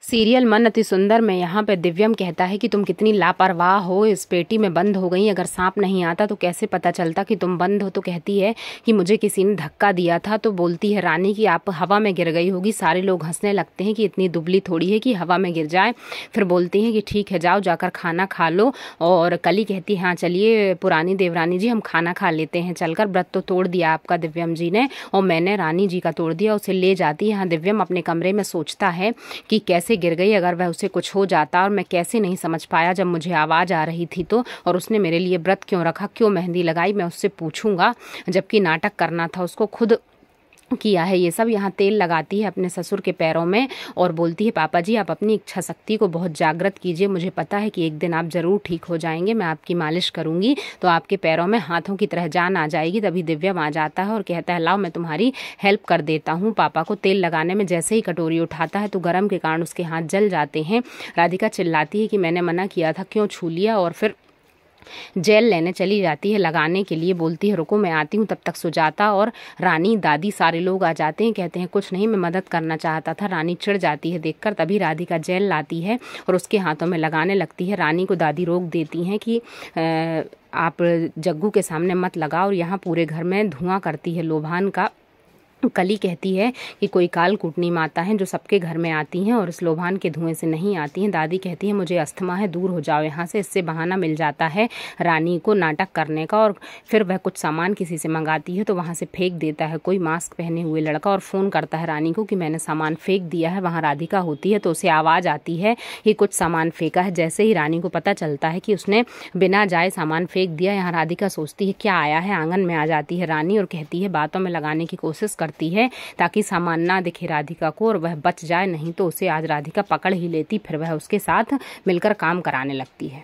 Serial मन अति सुंदर में यहाँ पे दिव्यम कहता है कि तुम कितनी लापरवाह हो, इस पेटी में बंद हो गई। अगर सांप नहीं आता तो कैसे पता चलता कि तुम बंद हो। तो कहती है कि मुझे किसी ने धक्का दिया था। तो बोलती है रानी कि आप हवा में गिर गई होगी। सारे लोग हंसने लगते हैं कि इतनी दुबली थोड़ी है कि हवा में गिर जाए। फिर बोलती हैं कि ठीक है, जाओ जाकर खाना खा लो। और कली कहती है हाँ चलिए पुरानी देवरानी जी, हम खाना खा लेते हैं चलकर। व्रत तो तोड़ दिया आपका दिव्यम जी ने और मैंने रानी जी का तोड़ दिया। उसे ले जाती है। हाँ, दिव्यम अपने कमरे में सोचता है कि कैसे गिर गई, अगर वह उसे कुछ हो जाता और मैं कैसे नहीं समझ पाया जब मुझे आवाज़ आ रही थी तो। और उसने मेरे लिए व्रत क्यों रखा, क्यों मेहंदी लगाई, मैं उससे पूछूंगा। जबकि नाटक करना था उसको, खुद किया है ये सब। यहाँ तेल लगाती है अपने ससुर के पैरों में और बोलती है पापा जी आप अपनी इच्छा शक्ति को बहुत जागृत कीजिए। मुझे पता है कि एक दिन आप ज़रूर ठीक हो जाएंगे। मैं आपकी मालिश करूंगी तो आपके पैरों में हाथों की तरह जान आ जाएगी। तभी दिव्यम आ जाता है और कहता है लाओ मैं तुम्हारी हेल्प कर देता हूँ। पापा को तेल लगाने में जैसे ही कटोरी उठाता है तो गर्म के कारण उसके हाथ जल जाते हैं। राधिका चिल्लाती है कि मैंने मना किया था, क्यों छू लिया। और फिर जेल लेने चली जाती है लगाने के लिए। बोलती है रुको मैं आती हूँ। तब तक सुजाता और रानी दादी सारे लोग आ जाते हैं। कहते हैं कुछ नहीं, मैं मदद करना चाहता था। रानी चिढ़ जाती है देखकर। तभी राधिका जेल लाती है और उसके हाथों में लगाने लगती है। रानी को दादी रोक देती हैं कि आप जग्गू के सामने मत लगाओ। और यहाँ पूरे घर में धुआं करती है लोभान का। कली कहती है कि कोई काल कूटनी माता है जो सबके घर में आती हैं और इस लोभान के धुएं से नहीं आती हैं। दादी कहती है मुझे अस्थमा है, दूर हो जाओ यहाँ से। इससे बहाना मिल जाता है रानी को नाटक करने का। और फिर वह कुछ सामान किसी से मंगाती है तो वहाँ से फेंक देता है कोई मास्क पहने हुए लड़का और फ़ोन करता है रानी को कि मैंने सामान फेंक दिया है। वहाँ राधिका होती है तो उसे आवाज़ आती है कि कुछ सामान फेंका है। जैसे ही रानी को पता चलता है कि उसने बिना जाए सामान फेंक दिया, यहाँ राधिका सोचती है क्या आया है। आंगन में आ जाती है रानी और कहती है बातों में लगाने की कोशिश करती है ताकि सामान ना दिखे राधिका को और वह बच जाए, नहीं तो उसे आज राधिका पकड़ ही लेती। फिर वह उसके साथ मिलकर काम कराने लगती है।